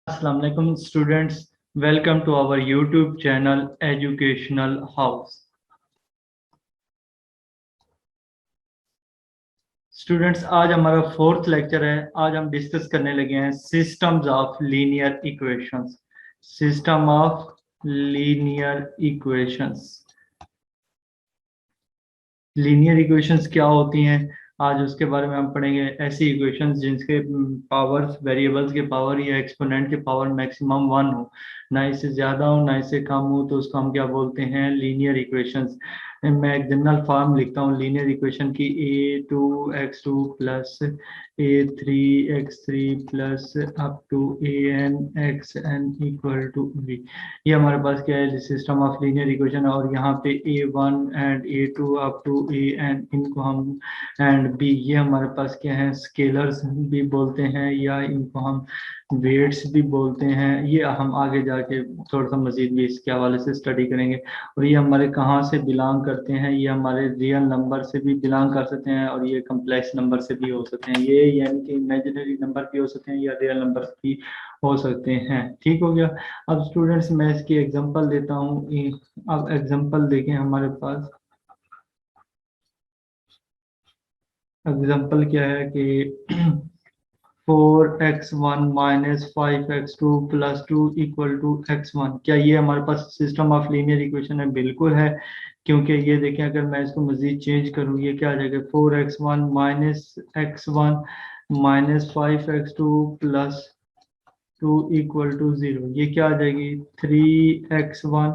Assalamu alaikum students, welcome to our YouTube channel Educational House. Students आज हमारा fourth lecture है। आज हम डिस्कस करने लगे हैं systems of linear equations. System of linear equations. Linear equations क्या होती हैं, आज उसके बारे में हम पढ़ेंगे। ऐसी इक्वेशंस जिनके पावर्स, वेरिएबल्स के पावर या एक्सपोनेंट के पावर मैक्सिमम 1 हो, ना इससे ज़्यादा हो ना इससे कम हो, तो उसको हम क्या बोलते हैं, लीनियर इक्वेशंस। मैं एक जनरल फॉर्म लिखता हूँ लीनियर इक्वेशन की, a2x2 plus a3x3 plus up to an equal to b। ये हमारे पास क्या है, सिस्टम ऑफ लीनियर इक्वेशन। और यहाँ पे a1 and a2 up to an, इनको हम एंड b, ये हमारे पास क्या है, स्केलर्स भी बोलते हैं या इनको हम वेट्स भी बोलते हैं। ये हम आगे जाके थोड़ा सा मजीद भी इसके हवाले से स्टडी करेंगे। और ये हमारे कहाँ से बिलोंग करते हैं, ये हमारे रियल नंबर से भी बिलोंग कर सकते हैं और ये कम्प्लेक्स नंबर से भी हो सकते हैं। ये यानी कि इमेजिनरी नंबर भी हो सकते हैं या रियल नंबर भी हो सकते हैं। ठीक हो गया। अब स्टूडेंट्स मैं इसकी एग्जांपल देता हूँ। अब एग्जांपल देखें, हमारे पास एग्जांपल क्या है कि 4x1 minus 5x2 plus 2 equal to x1। क्या ये हमारे पास सिस्टम ऑफ लीनियर इक्वेशन है? बिल्कुल है, क्योंकि ये देखें अगर मैं इसको मजीद चेंज करूँ, ये क्या आ जाएगा, 4x1 minus x1 minus 5x2 plus 2 equal to 0। ये क्या आ जाएगी, 3x1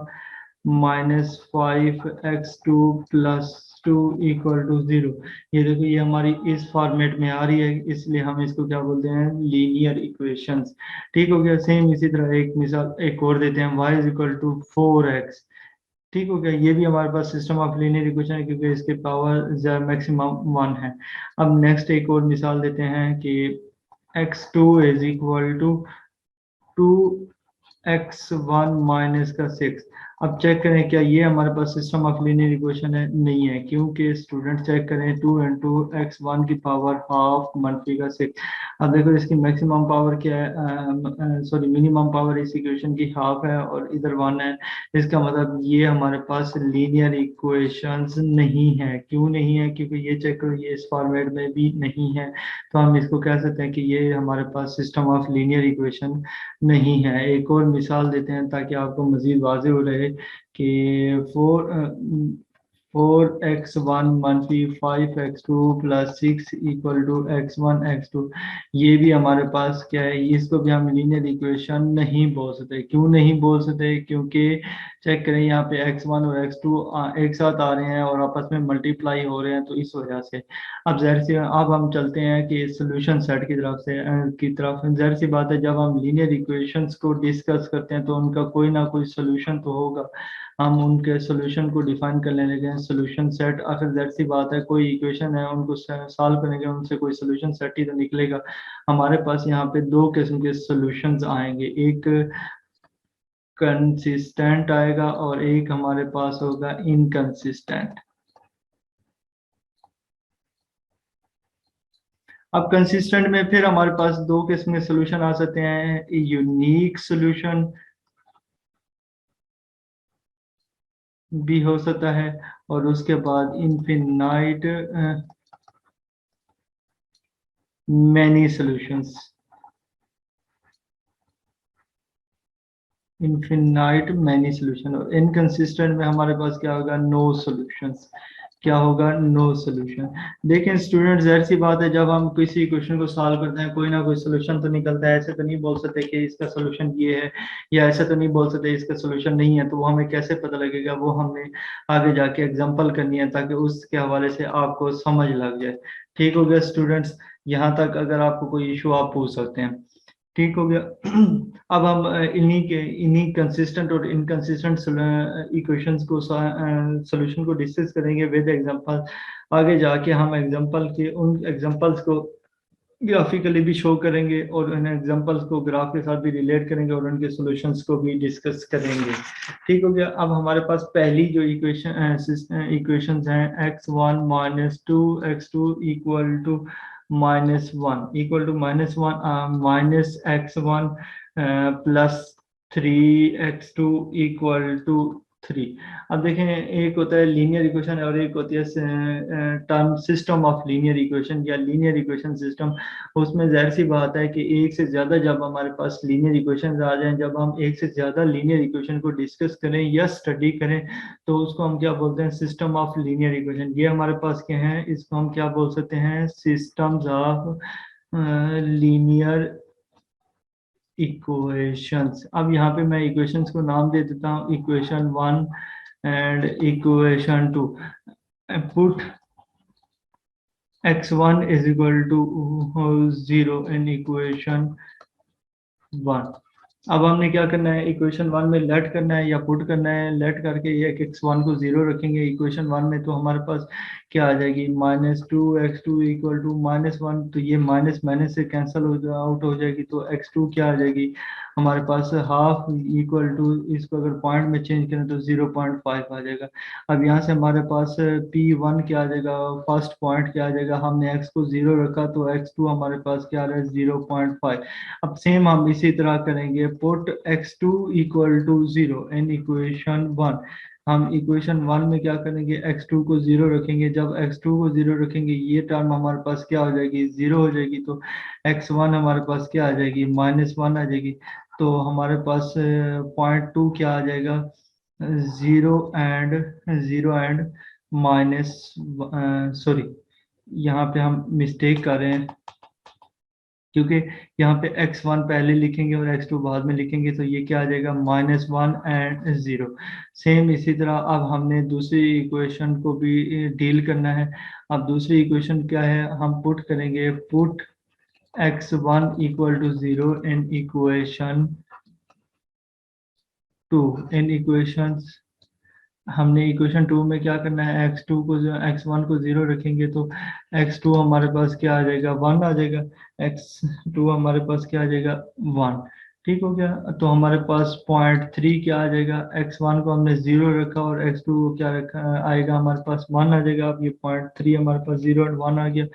minus 5x2 plus 2 equal to 0। ये देखो, ये हमारी इस फॉर्मेट में आ रही है, इसलिए हम इसको क्या बोलते हैं, लीनियर इक्वेशंस। ठीक हो गया। सेम इसी तरह एक मिसाल एक और देते हैं, y is equal to 4x। ठीक हो गया। ये भी हमारे पास सिस्टम ऑफ लीनियर इक्वेशन है, क्योंकि इसके पावर मैक्सिमम 1 है। अब नेक्स्ट एक और मिसाल देते हैं कि x2 is equal to 2x1 minus का 6। अब चेक करें क्या ये हमारे पास सिस्टम ऑफ लीनियर इक्वेशन है? नहीं है, क्योंकि स्टूडेंट चेक करें, 2 इंटू x1 की पावर हाफ मनफी का 6। अब देखो इसकी मैक्सिमम पावर क्या है, सॉरी मिनिमम पावर इस इक्वेशन की हाफ है और इधर 1 है। इसका मतलब ये हमारे पास लीनियर इक्वेशंस नहीं है। क्यों नहीं है? क्योंकि ये चेक करो, ये इस फॉर्मेट में भी नहीं है। तो हम इसको कह सकते हैं कि ये हमारे पास सिस्टम ऑफ लीनियर इक्वेशन नहीं है। एक और मिसाल देते हैं ताकि आपको मजीद वाज़ेह हो रहे कि 4x1 मनफी 5x2 plus 6 equal to x1 x2। ये भी हमारे पास क्या है, इसको भी हम लीनियर इक्वेशन नहीं बोल सकते। क्यों नहीं बोल सकते? क्योंकि चेक करें, यहाँ पे x1 और x2 एक साथ आ रहे हैं और आपस में मल्टीप्लाई हो रहे हैं, तो इस वजह से। अब ज़ाहिर सी, अब हम चलते हैं कि सोल्यूशन सेट की तरफ से की तरफ। ज़ाहिर सी बात है, जब हम लीनियर इक्वेशंस को डिस्कस करते हैं तो उनका कोई ना कोई सोल्यूशन तो होगा। हम उनके सोल्यूशन को डिफाइन करने लगे हैं, सोल्यूशन सेट। आखिर ज़ाहिर सी बात है, कोई इक्वेशन है उनको सॉल्व करेंगे, उनसे कोई सोल्यूशन सेट ही तो निकलेगा। हमारे पास यहाँ पे दो किस्म के सोल्यूशंस आएंगे, एक कंसिस्टेंट आएगा और एक हमारे पास होगा इनकंसिस्टेंट। अब कंसिस्टेंट में फिर हमारे पास दो किस्म के सोल्यूशन आ सकते हैं, यूनिक सोल्यूशन भी हो सकता है और उसके बाद infinite many solutions. Infinite many solution. और इनकंसिस्टेंट में हमारे पास क्या होगा, नो सॉल्यूशंस। क्या होगा, नो सॉल्यूशन। देखें स्टूडेंट, जाहिर सी बात है, जब हम किसी क्वेश्चन को सॉल्व करते हैं कोई ना कोई सॉल्यूशन तो निकलता है। ऐसे तो नहीं बोल सकते कि इसका सॉल्यूशन ये है, या ऐसे तो नहीं बोल सकते इसका सॉल्यूशन नहीं है। तो वो हमें कैसे पता लगेगा? वो हमने आगे जाके एग्जांपल करनी है ताकि उसके हवाले से आपको समझ लग जाए। ठीक हो गया स्टूडेंट्स, यहाँ तक अगर आपको कोई इशू आप पूछ सकते हैं। ठीक हो गया। अब हम इन्हीं कंसिस्टेंट और इनकंसिस्टेंट इक्वेशंस को सॉल्यूशन को डिस्कस करेंगे विद एग्जांपल। आगे जाके हम एग्जांपल के उन एग्जांपल्स को ग्राफिकली भी शो करेंगे और उन एग्जांपल्स को ग्राफ के साथ भी रिलेट करेंगे और उनके सॉल्यूशंस को भी डिस्कस करेंगे। ठीक हो गया। अब हमारे पास पहली जो इक्वेशंस हैं, x1 minus 2x2 equal to -1 equal to -1 -x1 +3x2 equal to 3। अब देखें, एक होता है लीनियर इक्वेशन और एक होती है term system of linear equation या लीनियर इक्वेशन सिस्टम। उसमें जाहिर सी बात है कि एक से ज़्यादा जब हमारे पास लीनियर इक्वेशन आ जाएं, जब हम एक से ज़्यादा लीनियर इक्वेशन को डिस्कस करें या स्टडी करें, तो उसको हम क्या बोलते हैं, सिस्टम ऑफ लीनियर इक्वेशन। ये हमारे पास क्या है, इसको हम क्या बोल सकते हैं, सिस्टम्स ऑफ लीनियर इक्वेशंस। अब यहाँ पे मैं इक्वेशंस को नाम दे देता हूँ, equation 1 and equation 2। Put x1 is equal to 0 in equation 1। अब हमने क्या करना है, इक्वेशन 1 में लेट करना है या पुट करना है। लेट करके ये x1 को 0 रखेंगे इक्वेशन 1 में, तो हमारे पास क्या आ जाएगी, -2x2 इक्वल टू -1। तो ये माइनस माइनस से कैंसिल आउट हो जाएगी, तो x2 क्या आ जाएगी हमारे पास, हाफ इक्वल टू, इसको अगर पॉइंट में चेंज करें तो 0.5 आ जाएगा। अब यहाँ से हमारे पास P1 क्या आ जाएगा, फर्स्ट पॉइंट क्या आ जाएगा, हमने x को 0 रखा तो x2 हमारे पास क्या आ रहा है, 0.5। अब सेम हम इसी तरह करेंगे, put x2 equal to 0 in equation 1। हम इक्वेशन 1 में क्या करेंगे, x2 को 0 रखेंगे। जब x2 को 0 रखेंगे, ये टर्म हमारे पास क्या हो जाएगी, 0 हो जाएगी। तो x1 हमारे पास क्या आ जाएगी, -1 आ जाएगी। तो हमारे पास .2 क्या आ जाएगा, 0 एंड माइनस, सॉरी यहाँ पे हम मिस्टेक कर रहे हैं, क्योंकि यहाँ पे x1 पहले लिखेंगे और x2 बाद में लिखेंगे, तो ये क्या आ जाएगा, -1 एंड 0। सेम इसी तरह अब हमने दूसरी इक्वेशन को भी डील करना है। अब दूसरी इक्वेशन क्या है, हम पुट करेंगे, put x1 equal to 0 in equation 2। In equations, हमने इक्वेशन 2 में क्या करना है, x1 को 0 रखेंगे तो x2 हमारे पास क्या आ जाएगा, 1 आ जाएगा। x2 हमारे पास क्या आ जाएगा, 1। ठीक हो गया। तो हमारे पास .3 क्या आ जाएगा, x1 को हमने 0 रखा और x2 को क्या रखा आएगा, हमारे पास 1 आ जाएगा। अब ये .3 हमारे पास 0 और 1 आ गया।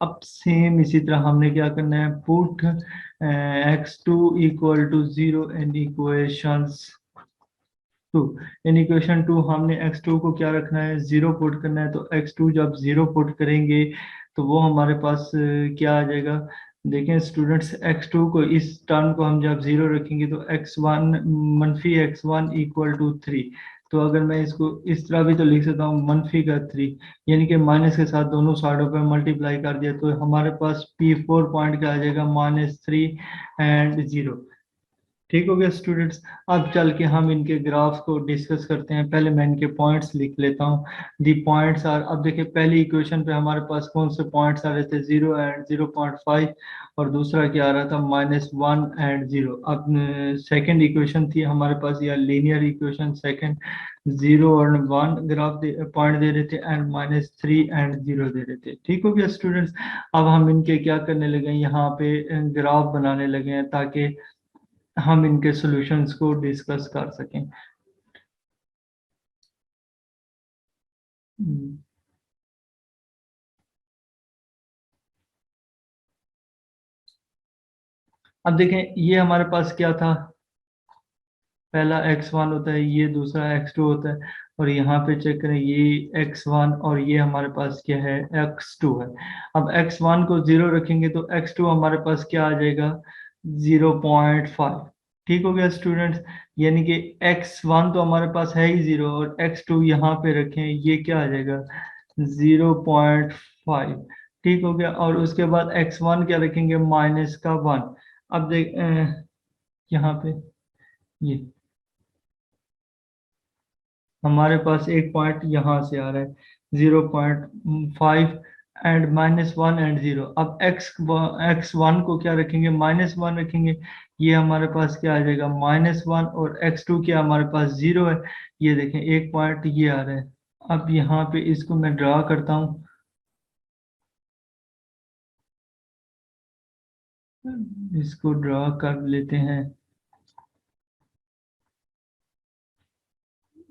अब सेम इसी तरह हमने क्या करना है, put x2 equal to 0 in equations 2। In equation 2 हमने x2 को क्या रखना है, 0 पुट करना है। तो x2 जब 0 पुट करेंगे तो वो हमारे पास क्या आ जाएगा, देखें स्टूडेंट्स, x2 को, इस टर्म को हम जब 0 रखेंगे तो x1 -x1 इक्वल टू 3। तो अगर मैं इसको इस तरह भी तो लिख सकता हूँ, -3, यानी कि माइनस के साथ दोनों साइडों पर मल्टीप्लाई कर दिया, तो हमारे पास P4 पॉइंट क्या आ जाएगा, -3 एंड 0। ठीक हो गया स्टूडेंट्स। अब चल के हम इनके ग्राफ्स को डिस्कस करते हैं। पहले मैं इनके पॉइंट्स लिख लेता हूँ। दी पॉइंट्स आर, अब देखिए पहली इक्वेशन पे हमारे पास कौन से पॉइंट्स आ रहे थे, 0 एंड 0.5, और दूसरा क्या आ रहा था, -1 एंड 0। अब सेकंड इक्वेशन थी हमारे पास, या लीनियर इक्वेशन सेकंड, 0 और 1 ग्राफ पॉइंट दे रहे थे एंड -3 एंड 0 दे रहे थे। ठीक हो गया स्टूडेंट्स। अब हम इनके क्या करने लगे हैं, यहाँ पे ग्राफ बनाने लगे हैं ताकि हम इनके सॉल्यूशंस को डिस्कस कर सकें। हम्म, अब देखें ये हमारे पास क्या था, पहला x1 होता है, ये दूसरा x2 होता है, और यहाँ पे चेक करें ये x1 और ये हमारे पास क्या है, x2 है। अब x1 को 0 रखेंगे तो x2 हमारे पास क्या आ जाएगा, 0.5। ठीक हो गया स्टूडेंट्स। यानी कि x1 तो हमारे पास है ही 0, और x2 यहाँ पे रखें, ये क्या आ जाएगा, 0.5। ठीक हो गया। और उसके बाद x1 क्या रखेंगे, -1। अब देख यहाँ पे ये हमारे पास एक पॉइंट यहाँ से आ रहा है, 0.5 एंड -1 एंड 0। अब x1 को क्या रखेंगे, -1 रखेंगे। ये हमारे पास क्या आ जाएगा, -1, और x2 क्या हमारे पास 0 है। ये देखें एक पॉइंट ये आ रहा है। अब यहाँ पे इसको मैं ड्रा करता हूँ, इसको ड्रा कर लेते हैं,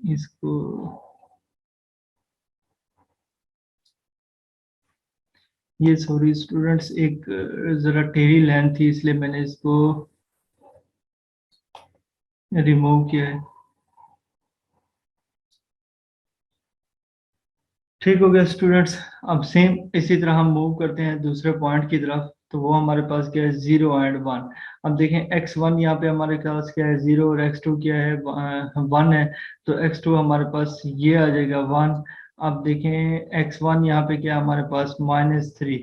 इसको ये सॉरी स्टूडेंट्स, एक जरा टेढ़ी लाइन थी इसलिए मैंने इसको रिमूव किया है। ठीक हो गया स्टूडेंट्स। अब सेम इसी तरह हम मूव करते हैं दूसरे पॉइंट की तरफ। तो वो हमारे पास क्या है, 0 एंड 1। अब देखें x1 यहाँ पे हमारे पास क्या है, 0, और x2 क्या है, 1 है। तो x2 हमारे पास ये आ जाएगा 1। अब देखें x1 यहाँ पे क्या है हमारे पास, -3।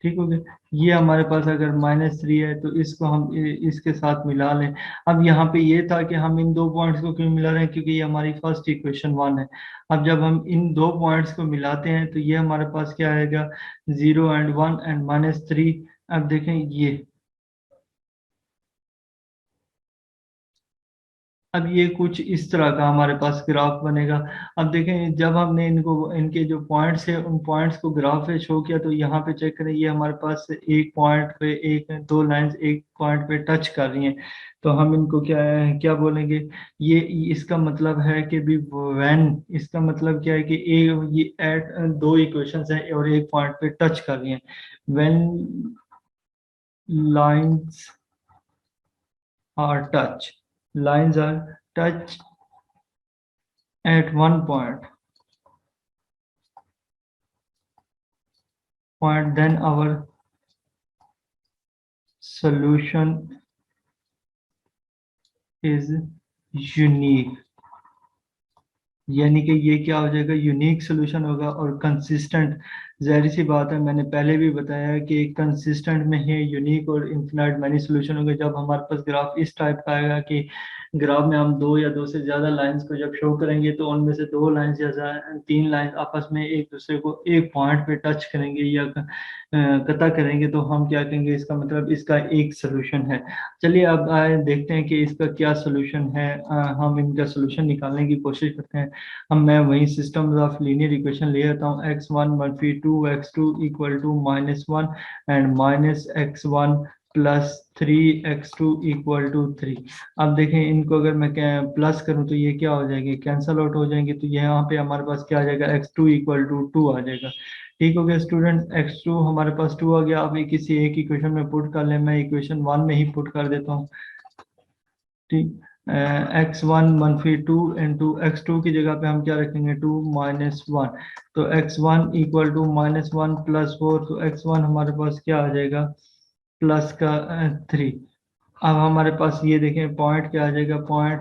ठीक हो गया। ये हमारे पास अगर -3 है तो इसको हम इसके साथ मिला लें। अब यहाँ पे ये था कि हम इन दो पॉइंट्स को क्यों मिला रहे हैं, क्योंकि ये हमारी फर्स्ट इक्वेशन 1 है। अब जब हम इन दो पॉइंट्स को मिलाते हैं तो ये हमारे पास क्या आएगा, 0 एंड 1 एंड -3। अब देखें ये, अब ये कुछ इस तरह का हमारे पास ग्राफ बनेगा। अब देखें जब हमने इनको, इनके जो पॉइंट्स है उन पॉइंट्स को ग्राफ पे शो किया, तो यहाँ पे चेक करें, ये हमारे पास एक पॉइंट पे, एक दो लाइंस एक पॉइंट पे टच कर रही हैं। तो हम इनको क्या है, क्या बोलेंगे, ये इसका मतलब है कि भी व्हेन, इसका मतलब क्या है कि ये एट दो इक्वेशंस हैं और एक पॉइंट पे टच कर रही हैं। When lines are touch, lines are touch at one point, then our solution is unique। यानी कि ये क्या हो जाएगा, यूनिक सोल्यूशन होगा और कंसिस्टेंट। जाहिर सी बात है, मैंने पहले भी बताया है कि कंसिस्टेंट में ही यूनिक और इन्फिनाइट मैनी सोल्यूशन होगा। जब हमारे पास ग्राफ इस टाइप का आएगा कि ग्राफ में हम दो या दो से ज्यादा लाइंस को जब शो करेंगे तो उनमें से दो लाइंस या तीन लाइंस आपस में एक दूसरे को एक पॉइंट पे टच करेंगे या कता करेंगे, तो हम क्या कहेंगे, इसका मतलब इसका एक सोल्यूशन है। चलिए अब देखते हैं कि इसका क्या सोल्यूशन है। हम इनका सोल्यूशन निकालने की कोशिश करते हैं। अब मैं वही सिस्टम ऑफ लीनियर इक्वेशन ले आता हूँ, x1 मनफी 2x2 equal to -1 and -x1 +3x2 equal to 3। अब देखें इनको अगर मैं प्लस करूं तो ये क्या हो जाएंगे, कैंसल आउट हो जाएंगे। तो यहाँ पे हमारे पास क्या आ जाएगा, x2 इक्वल टू 2 आ जाएगा। ठीक हो गया स्टूडेंट, x2 हमारे पास 2 आ गया। अब ये किसी एक इक्वेशन में पुट कर ले, मैं इक्वेशन 1 में ही पुट कर देता हूँ। ठीक, x1 मनफी 2 इंटू x2 की जगह पे हम क्या रखेंगे, 2 -1। तो x1 इक्वल टू -1 +4। तो x1 हमारे पास क्या आ जाएगा, प्लस का 3। अब हमारे पास ये देखें पॉइंट क्या आ जाएगा, पॉइंट,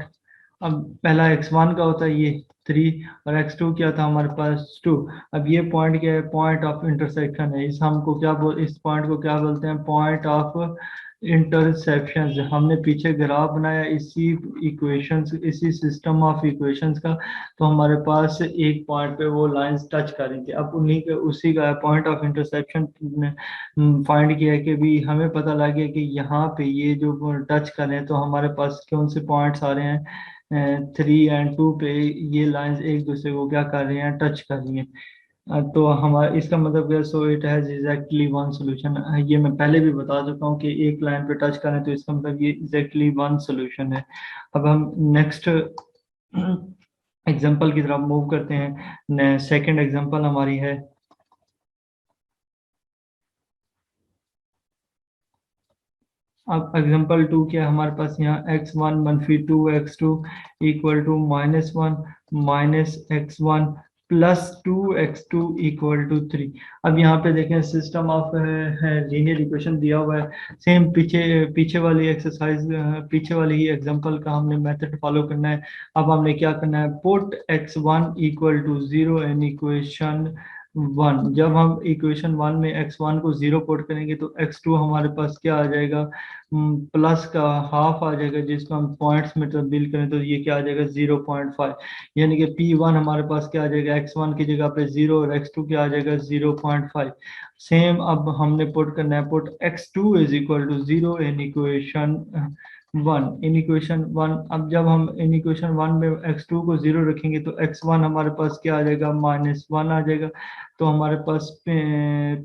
अब पहला x1 का होता है ये 3, और x2 क्या था हमारे पास 2। अब ये पॉइंट क्या है, पॉइंट ऑफ इंटरसेक्शन है। इस हमको क्या बोल, इस पॉइंट को क्या बोलते हैं, पॉइंट ऑफ इंटरसेप्शन। हमने पीछे ग्राफ बनाया इसी इक्वेशंस, इसी सिस्टम ऑफ इक्वेशंस का। तो हमारे पास एक पॉइंट पे वो लाइंस टच कर रही थी। अब उन्हीं के उसी का पॉइंट ऑफ इंटरसेप्शन फाइंड किया कि भी हमें पता लग गया कि यहाँ पे ये जो टच कर रहे हैं, तो हमारे पास कौन से पॉइंट्स आ रहे हैं, 3 एंड 2 पे ये लाइंस एक दूसरे को क्या कर रही हैं, टच कर रही हैं। तो हमारा इसका मतलब क्या, so it has exactly one solution. ये मैं पहले भी बता चुका हूँ कि एक लाइन पे टच करें तो इसका मतलब ये एग्जैक्टली वन सोल्यूशन है। अब हम नेक्स्ट एग्जांपल की तरफ मूव करते हैं। सेकंड एग्जांपल हमारी है, अब एग्जांपल 2 क्या है हमारे पास, यहाँ x1 मनफी 2x2 equal to -1 -x1 +2x2 equal to 3। अब यहाँ पे देखें सिस्टम ऑफ लीनियर इक्वेशन दिया हुआ है। सेम पीछे पीछे वाली एक्सरसाइज, पीछे वाली ही एग्जांपल का हमने मेथड फॉलो करना है। अब हमने क्या करना है, put x1 equal to 0 in equation 1। जब हम इक्वेशन 1 में x1 को 0 पुट करेंगे तो x2 हमारे पास क्या आ जाएगा, प्लस का हाफ आ जाएगा, जिसको हम पॉइंट्स में तब्दील करें तो ये क्या आ जाएगा, 0.5। यानी कि P1 हमारे पास क्या आ जाएगा, x1 की जगह पे 0 और x2 क्या आ जाएगा, 0.5। सेम अब हमने पुट करना है, put x2 is equal to 0 in equation 1। In equation 1, अब जब हम इन इक्वेशन 1 में x2 को 0 रखेंगे तो x1 हमारे पास क्या आ जाएगा, -1 आ जाएगा। तो हमारे पास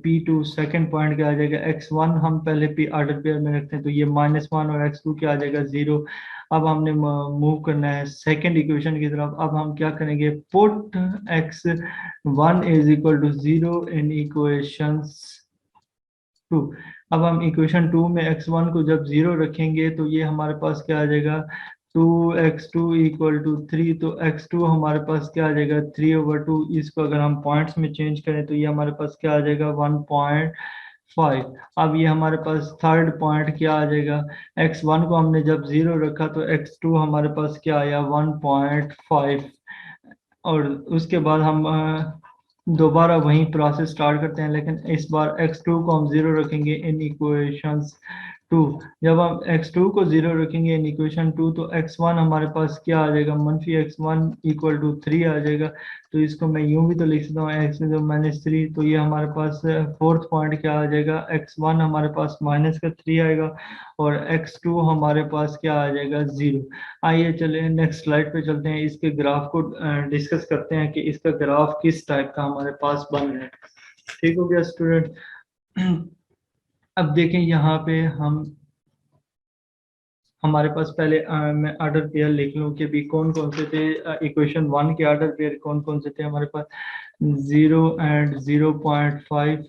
P2 सेकंड पॉइंट क्या आ जाएगा, x1 हम पहले P ऑर्डर पेयर में रखते हैं तो ये -1 और x2 क्या आ जाएगा, 0। अब हमने मूव करना है सेकंड इक्वेशन की तरफ। अब हम क्या करेंगे, put x1 is equal to 0 in equations 2। अब हम इक्वेशन 2 में x1 को जब 0 रखेंगे तो ये हमारे पास क्या आ जाएगा, 2x2 इक्वल टू 3। तो x2 हमारे पास क्या आ जाएगा, 3/2। इसको अगर हम पॉइंट्स में चेंज करें तो ये हमारे पास क्या आ जाएगा, 1.5। अब ये हमारे पास थर्ड पॉइंट क्या आ जाएगा, x1 को हमने जब 0 रखा तो x2 हमारे पास क्या आया, 1.5। और उसके बाद हम दोबारा वही प्रोसेस स्टार्ट करते हैं, लेकिन इस बार x2 को हम 0 रखेंगे इन इक्वेशंस 2। जब हम x2 को 0 रखेंगे इन इक्वेशन 2 तो x1 हमारे पास क्या आ जाएगा, -x1 इक्वल टू 3 आ जाएगा। तो इसको मैं यूं भी तो लिख सकता हूँ x-3। तो ये हमारे पास फोर्थ पॉइंट क्या आ जाएगा, x1 हमारे पास -3 आएगा और x2 हमारे पास क्या आ जाएगा, 0। आइए चले नेक्स्ट स्लाइड पे चलते हैं, इसके ग्राफ को डिस्कस करते हैं कि इसका ग्राफ किस टाइप का हमारे पास बन रहा है। ठीक हो गया स्टूडेंट। अब देखें यहाँ पे हमारे पास पहले मैं ऑर्डर पेयर लिख लूँ कि भी कौन कौन से थे। इक्वेशन 1 के ऑर्डर पेयर कौन कौन से थे हमारे पास, 0 एंड 0.5।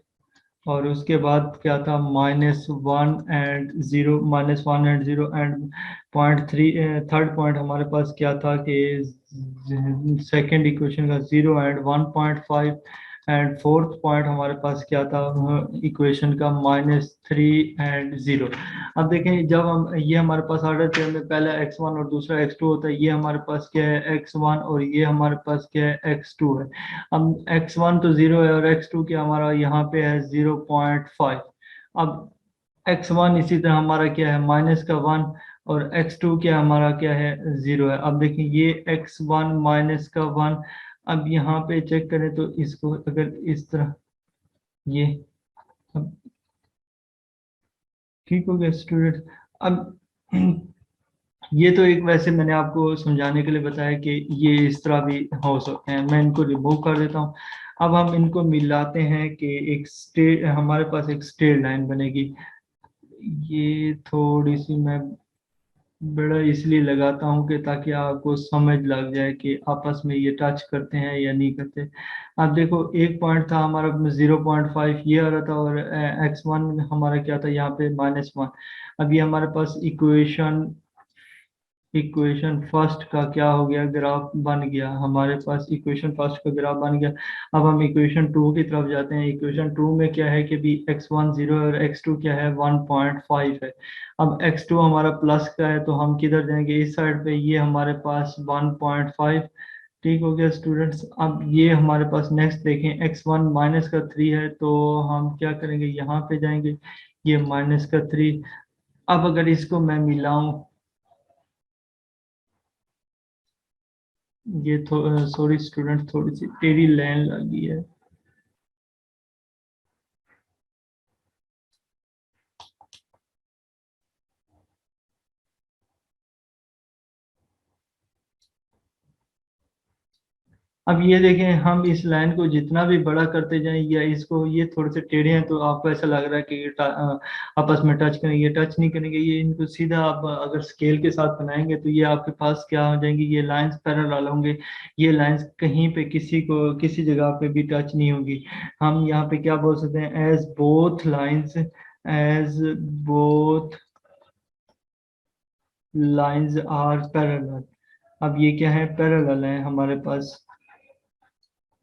और उसके बाद क्या था, -1 and 0, -1 and 0 and 0.3। Third point हमारे पास क्या था कि सेकंड इक्वेशन का 0 एंड 1.5। एंड फोर्थ पॉइंट हमारे पास क्या था, इक्वेशन का -3 एंड 0। अब देखें जब हम ये हमारे पास ऑर्डर पेयर में पहला x1 और दूसरा x2 होता है, ये हमारे पास क्या है, x1 और ये हमारे पास क्या है, x2 है। अब x1 तो 0 है और x2 क्या हमारा यहाँ पे है 0.5। अब x1 इसी तरह हमारा क्या है, -1 और x2 क्या हमारा क्या है, 0 है। अब देखिए ये x1 -1। अब यहाँ पे चेक करें तो इसको अगर इस तरह ये, अब ठीक हो गया स्टूडेंट। अब ये तो एक वैसे मैंने आपको समझाने के लिए बताया कि ये इस तरह भी हो सकते हैं। मैं इनको रिमूव कर देता हूँ। अब हम इनको मिलाते हैं कि एक स्ट्रेट हमारे पास एक स्ट्रेट लाइन बनेगी। ये थोड़ी सी मैं बड़ा इसलिए लगाता हूँ कि ताकि आपको समझ लग जाए कि आपस में ये टच करते हैं या नहीं करते। अब देखो एक पॉइंट था हमारा 0.5 ये आ रहा था और x1 हमारा क्या था यहाँ पे -1। अब ये हमारे पास इक्वेशन फर्स्ट का क्या हो गया, ग्राफ बन गया हमारे पास, इक्वेशन फर्स्ट का ग्राफ बन गया। अब हम इक्वेशन 2 की तरफ जाते हैं। इक्वेशन 2 में क्या है कि भी x1 0 है और x2 क्या है, 1.5 है। अब x2 हमारा प्लस का है तो हम किधर जाएंगे, इस साइड पे, ये हमारे पास 1.5। ठीक हो गया स्टूडेंट्स। अब ये हमारे पास नेक्स्ट देखें, x1 -3 है तो हम क्या करेंगे, यहाँ पे जाएंगे, ये -3। अब अगर इसको मैं मिलाऊं, ये सॉरी स्टूडेंट, थोड़ी सी टेढ़ी लाइन लगी है। अब ये देखें, हम इस लाइन को जितना भी बड़ा करते जाएं या इसको, ये थोड़े से टेढ़े हैं तो आपको ऐसा लग रहा है कि ये आपस में टच करेंगे, ये टच नहीं करेंगे। ये इनको सीधा आप अगर स्केल के साथ बनाएंगे तो ये आपके पास क्या हो जाएंगी, ये लाइंस पैरेलल होंगे। ये लाइंस कहीं पे किसी को किसी जगह पे भी टच नहीं होगी। हम यहाँ पे क्या बोल सकते हैं, as both lines are parallel. अब ये क्या है, पैरेलल है हमारे पास,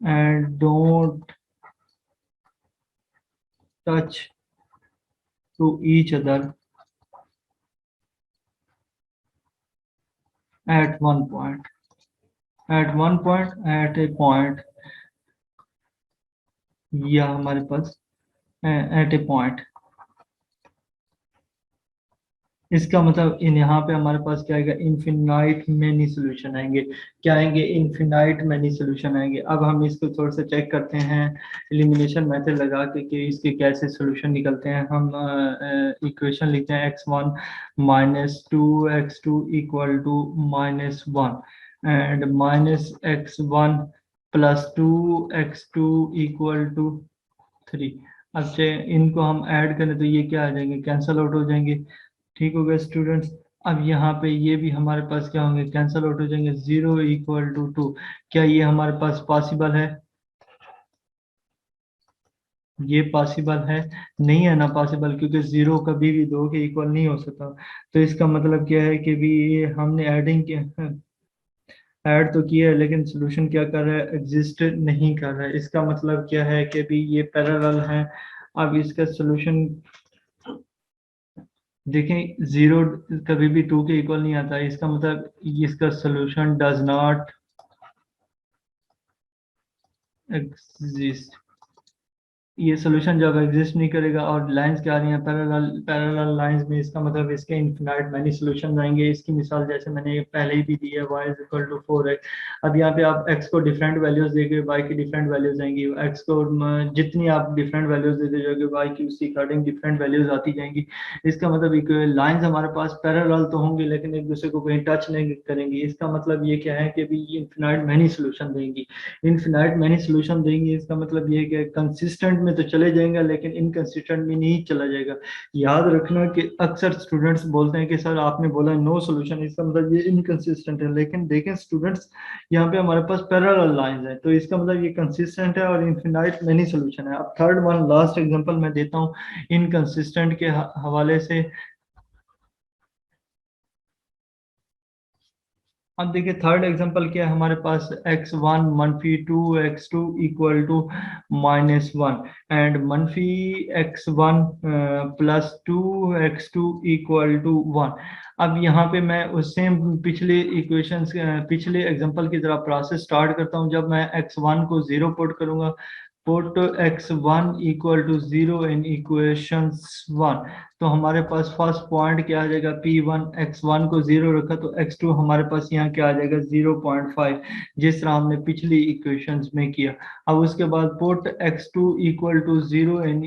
and don't touch to each other at one point, at a point, या हमारे पास एट ए पॉइंट। इसका मतलब इन यहाँ पे हमारे पास क्या आएगा, इनफिनाइट मैनी सोल्यूशन आएंगे। क्या आएंगे, इनफिनाइट मैनी सोल्यूशन आएंगे। अब हम इसको थोड़ा सा चेक करते हैं एलिमिनेशन मेथड लगा के कि इसके कैसे सोल्यूशन निकलते हैं। हम इक्वेशन लिखते हैं x1 -2 x2 equal to -1 and -x1 +2 x2 equal to 3। अब इनको हम ऐड करें तो ये क्या आ जाएंगे, कैंसल आउट हो जाएंगे। ठीक हो गया स्टूडेंट्स। अब यहाँ पे ये भी हमारे पास क्या होंगे, कैंसल आउट हो जाएंगे, 0 = 2। क्या ये हमारे पास पॉसिबल है? ये पॉसिबल है? नहीं है ना पॉसिबल, क्योंकि जीरो कभी भी दो के इक्वल नहीं हो सकता। तो इसका मतलब क्या है कि भी ये हमने एडिंग किया, ऐड तो किया है, लेकिन सोल्यूशन क्या कर रहा है, एग्जिस्ट नहीं कर रहा है। इसका मतलब क्या है कि भी ये पैरेलल है। अब इसका सोल्यूशन देखें, जीरो कभी भी टू के इक्वल नहीं आता, इसका मतलब इसका सोल्यूशन डज नॉट एग्जिस्ट। ये सोल्यूशन जब एग्जिस्ट नहीं करेगा, और लाइंस क्या आ रही हैं, पैरेलल पैरेलल लाइंस में, इसका मतलब इसके इनफिनाइट मैनी सोल्यूशन आएंगे। इसकी मिसाल जैसे मैंने पहले ही भी दी है, y = 4x। अब यहाँ पे आप x को डिफरेंट वैल्यूज देंगे, y की डिफरेंट वैल्यूज आएंगी। x को जितनी आप डिफरेंट वैल्यूज देते जाओगे, y की उसी अकॉर्डिंग डिफरेंट वैल्यूज आती जाएंगी। इसका मतलब लाइंस हमारे पास पैरेलल तो होंगे, लेकिन एक दूसरे को कहीं टच नहीं करेंगी। इसका मतलब ये क्या है कि भी इनफिनाइट मैनी सोल्यूशन देंगी। इनफिनाइट मैनी सोल्यूशन देंगे, इसका मतलब ये है कि कंसिस्टेंट में तो चले जाएंगे, लेकिन इनकंसिस्टेंट में नहीं चला जाएगा। याद रखना कि अक्सर स्टूडेंट्स बोलते हैं कि सर आपने बोला नो सोल्यूशन, इसका मतलब ये इनकंसिस्टेंट है। लेकिन देखें स्टूडेंट्स, यहाँ पे हमारे पास पैरेलल लाइंस है, तो इसका मतलब ये कंसिस्टेंट है और इनफिनाइट मैनी सोल्यूशन है। अब थर्ड वन लास्ट एग्जांपल मैं देता हूँ इनकंसिस्टेंट के हवाले से। अब देखिए थर्ड एग्जांपल क्या है हमारे पास, x1 -2 x2 -1 and -x1 +2 x2 =1। अब यहाँ पे मैं उससे पिछले इक्वेशंस पिछले एग्जांपल की तरह प्रोसेस स्टार्ट करता हूँ। जब मैं x1 को 0 पुट करूंगा, पुट x1 = 0 इन इक्वेशंस 1, तो हमारे पास फर्स्ट पॉइंट क्या आ जाएगा, P1। x1 को 0 रखा तो x2 हमारे पास यहाँ क्या आ जाएगा, 0.5, जिस तरह हमने पिछली इक्वेशंस में किया। अब उसके बाद पुट x2 = 0 इन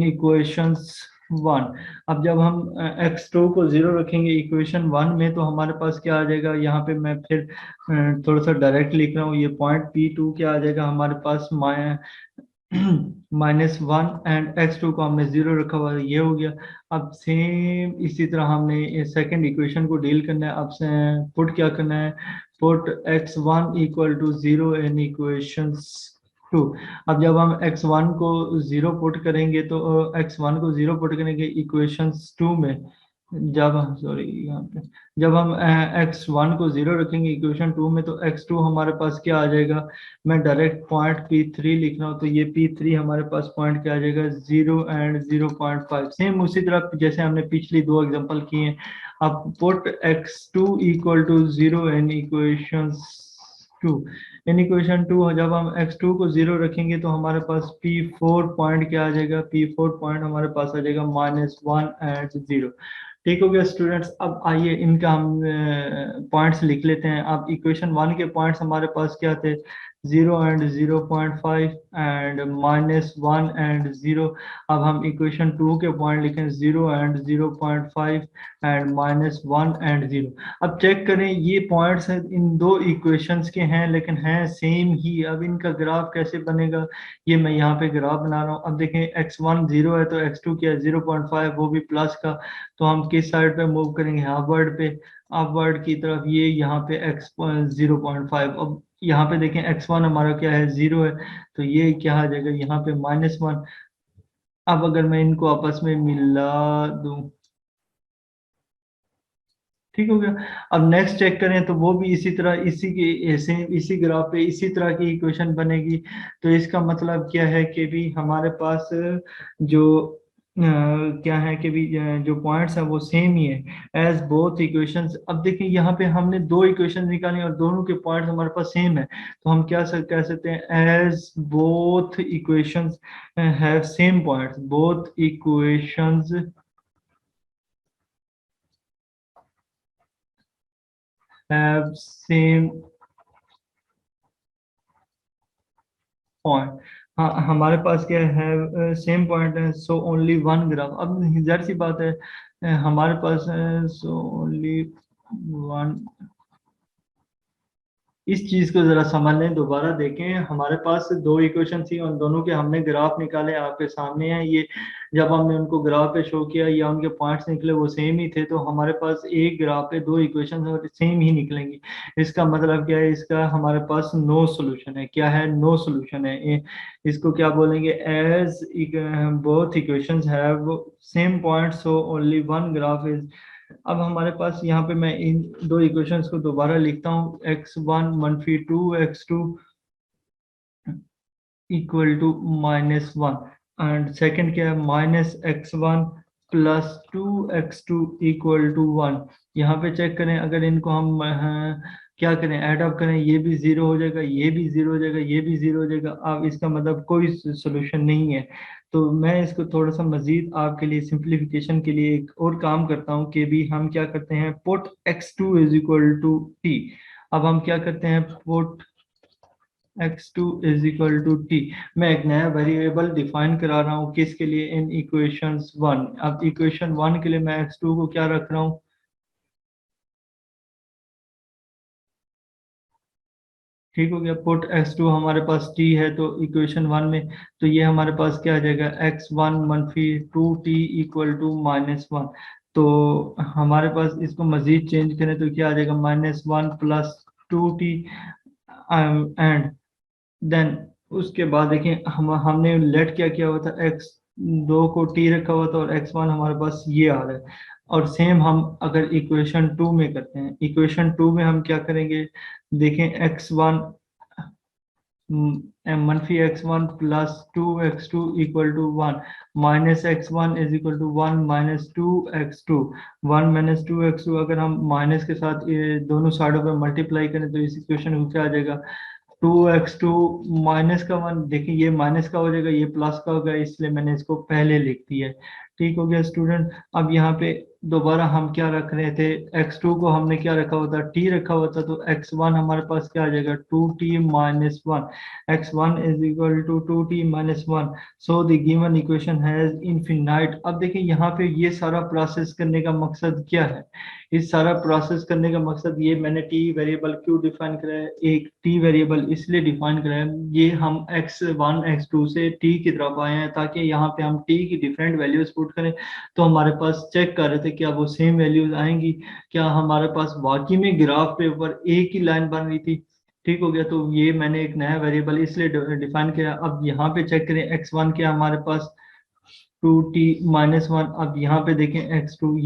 इक्वेशंस 1। अब जब हम x2 को 0 रखेंगे इक्वेशन 1 में, तो हमारे पास क्या आ जाएगा, यहाँ पे मैं फिर थोड़ा सा डायरेक्ट लिख रहा हूँ। ये पॉइंट P2 क्या आ जाएगा हमारे पास, -1, एंड x2 को हमने 0 रखा हुआ है, ये हो गया। अब सेम इसी तरह हमने सेकंड इक्वेशन को डील करना है। अब से पुट क्या करना है, पुट x1 = 0 इन इक्वेशंस 2। अब जब हम x1 को 0 पुट करेंगे, तो x1 को 0 पुट करेंगे इक्वेशंस 2 में, जब सॉरी यहाँ पे जब हम x1 को 0 रखेंगे इक्वेशन 2 में, तो x2 हमारे पास क्या आ जाएगा, मैं डायरेक्ट पॉइंट P3 लिख रहा हूँ, तो ये P3 हमारे पास पॉइंट क्या आ जाएगा, 0 एंड 0.5। सेम उसी तरह जैसे हमने पिछली दो एग्जांपल किए हैं। अब put x2 = 0 in equations 2। In equation 2 जब हम x2 को 0 रखेंगे, तो हमारे पास P4 पॉइंट क्या आ जाएगा, P4 पॉइंट हमारे पास आ जाएगा -1 एंड 0। ठीक हो गया स्टूडेंट्स। अब आइए इनका हम पॉइंट्स लिख लेते हैं। अब इक्वेशन 1 के पॉइंट्स हमारे पास क्या थे, 0 एंड 0.5 एंड -1 एंड 0। अब हम इक्वेशन 2 के पॉइंट लिखें, 0 एंड 0.5 एंड -1 एंड 0। अब चेक करें, ये पॉइंट्स हैं इन दो इक्वेशंस के हैं, लेकिन हैं सेम ही। अब इनका ग्राफ कैसे बनेगा, ये मैं यहाँ पे ग्राफ बना रहा हूँ। अब देखें x1 0 है, तो x2 क्या है, 0.5, वो भी प्लस का। तो हम किस साइड पे मूव करेंगे, अपवर्ड पे, अपवर्ड की तरफ। ये यहाँ पे x 0.5। अब यहाँ पे देखें x1 हमारा क्या है, 0 है, तो ये क्या आ जाएगा यहाँ पे -1। अब अगर मैं इनको आपस में मिला दूं, ठीक हो गया। अब नेक्स्ट चेक करें, तो वो भी इसी तरह इसी के ऐसे इसी ग्राफ पे इसी तरह की इक्वेशन बनेगी। तो इसका मतलब क्या है कि भी हमारे पास जो क्या है कि भी जो पॉइंट्स है वो सेम ही है एज बोथ इक्वेशंस। अब देखिए यहाँ पे हमने दो इक्वेशन निकाली और दोनों के पॉइंट्स हमारे पास सेम है, तो हम क्या कह सकते हैं, as both equations have same points, both equations have same point. हाँ हमारे पास क्या है, सेम पॉइंट है, सो ओनली वन ग्राफ। अब जाहिर सी बात है, हमारे पास सो ओनली वन इस चीज को जरा समझ लें, दोबारा देखें। हमारे पास दो इक्वेशन थी, उन दोनों के हमने ग्राफ निकाले, आपके सामने है ये। जब हमने उनको ग्राफ पे शो किया या उनके पॉइंट्स निकले वो सेम ही थे, तो हमारे पास एक ग्राफ पे दो इक्वेशन और सेम ही निकलेंगी। इसका मतलब क्या है, इसका हमारे पास नो सोल्यूशन है। क्या है? नो सोल्यूशन है। इसको क्या बोलेंगे? As both equations have same points, so only one graph is. अब हमारे पास यहाँ पे मैं इन दो इक्वेशंस को दोबारा लिखता हूँ। x1 मनफी 2x2 equal to -1, and second क्या है? -x1 +2x2 equal to 1। यहाँ पे चेक करें, अगर इनको हम क्या करें, ऐड अप करें, ये भी जीरो हो जाएगा, ये भी जीरो हो जाएगा, ये भी जीरो हो जाएगा। अब इसका मतलब कोई सोल्यूशन नहीं है। तो मैं इसको थोड़ा सा मजीद आपके लिए सिंप्लीफिकेशन के लिए एक और काम करता हूँ कि भी हम क्या करते हैं, put x2 is equal to t। अब हम क्या करते हैं, put x2 is equal to t। मैं एक नया वेरिएबल डिफाइन करा रहा हूँ, किसके लिए? इन इक्वेशंस 1। अब इक्वेशन 1 के लिए मैं x2 को क्या रख रहा हूँ? ठीक हो गया। पुट x2 हमारे पास t है तो इक्वेशन 1 में, तो ये हमारे पास क्या आ जाएगा, x1 मनफी 2t इक्वल टू -1। तो हमारे पास इसको मजीद चेंज करें तो क्या आ जाएगा, -1 +2t। एंड देन उसके बाद देखें, हमने लेट क्या किया हुआ था, x2 को t रखा हुआ था और x1 हमारे पास ये आ रहा है। और सेम हम अगर इक्वेशन 2 में करते हैं, इक्वेशन 2 में हम क्या करेंगे, देखें x1 मनफी x1 +2x2 equal to 1, -x1 is equal to 1 -2x2। 1 -2x2 अगर हम माइनस के साथ ये दोनों साइडों पर मल्टीप्लाई करें तो इस इक्वेशन को क्या आ जाएगा, 2x2 -1। देखिए ये माइनस का हो जाएगा, ये प्लस का होगा, इसलिए मैंने इसको पहले लिख दिया है। ठीक हो गया स्टूडेंट। अब यहाँ पे दोबारा हम क्या रख रहे थे, x2 को हमने क्या रखा हुआ था, t रखा हुआ था, तो x1 हमारे पास क्या आ जाएगा, 2t-1। x1 is equal to 2t-1। So the given equation has infinite. अब देखिए यहाँ पे ये सारा प्रोसेस करने का मकसद क्या है, इस सारा प्रोसेस करने का मकसद, ये मैंने टी वेरिएबल क्यों डिफाइन करा है, एक टी वेरिएबल इसलिए डिफाइन करा है, ये हम x1 x2 से टी की तरफ आए हैं ताकि यहाँ पे हम टी की डिफरेंट वैल्यूज पुट करें। तो हमारे पास चेक कर रहे थे क्या वो सेम वैल्यूज आएंगी, क्या हमारे पास वाकई में ग्राफ पे ऊपर एक ही लाइन बन रही थी। ठीक हो गया। तो ये मैंने एक नया वेरिएबल इसलिए डिफाइन किया। अब यहाँ पे चेक करें, x1 क्या हमारे पास 2t-1। अब यहाँ पे देखें x2,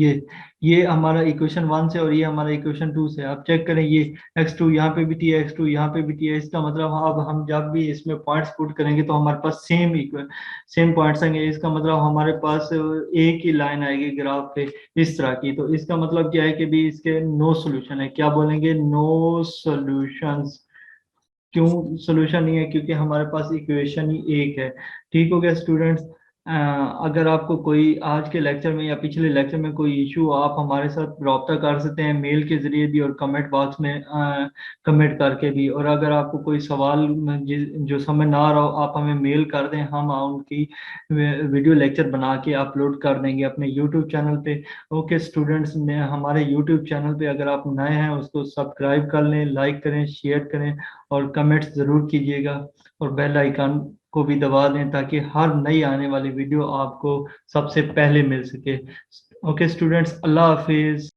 ये हमारा इक्वेशन 1 से और ये हमारा इक्वेशन 2 से। आप चेक करें, ये x2 यहाँ पे भी t है, x2 यहाँ पे भी t है। इसका मतलब अब हम जब भी इसमें पॉइंट्स पुट करेंगे तो हमारे पास सेम पॉइंट्स आएंगे। इसका मतलब हमारे पास एक ही लाइन आएगी ग्राफ पे इस तरह की। तो इसका मतलब क्या है कि भी इसके नो सोल्यूशन है। क्या बोलेंगे? No solutions. क्यों सोल्यूशन नहीं है? क्योंकि हमारे पास इक्वेशन ही एक है। ठीक हो गया स्टूडेंट्स। अगर आपको कोई आज के लेक्चर में या पिछले लेक्चर में कोई इशू, आप हमारे साथ रब्ता कर सकते हैं मेल के जरिए भी और कमेंट बॉक्स में कमेंट करके भी। और अगर आपको कोई सवाल जो समझ ना आ रहा हो, आप हमें मेल कर दें, हम उनकी वीडियो लेक्चर बना के अपलोड कर देंगे अपने यूट्यूब चैनल पे। ओके स्टूडेंट्स, ने हमारे यूट्यूब चैनल पे अगर आप नए हैं उसको सब्सक्राइब कर लें, लाइक करें, शेयर करें और कमेंट्स ज़रूर कीजिएगा। और बेल आइकन को भी दबा दें ताकि हर नई आने वाली वीडियो आपको सबसे पहले मिल सके। ओके स्टूडेंट्स, अल्लाह हाफिज़।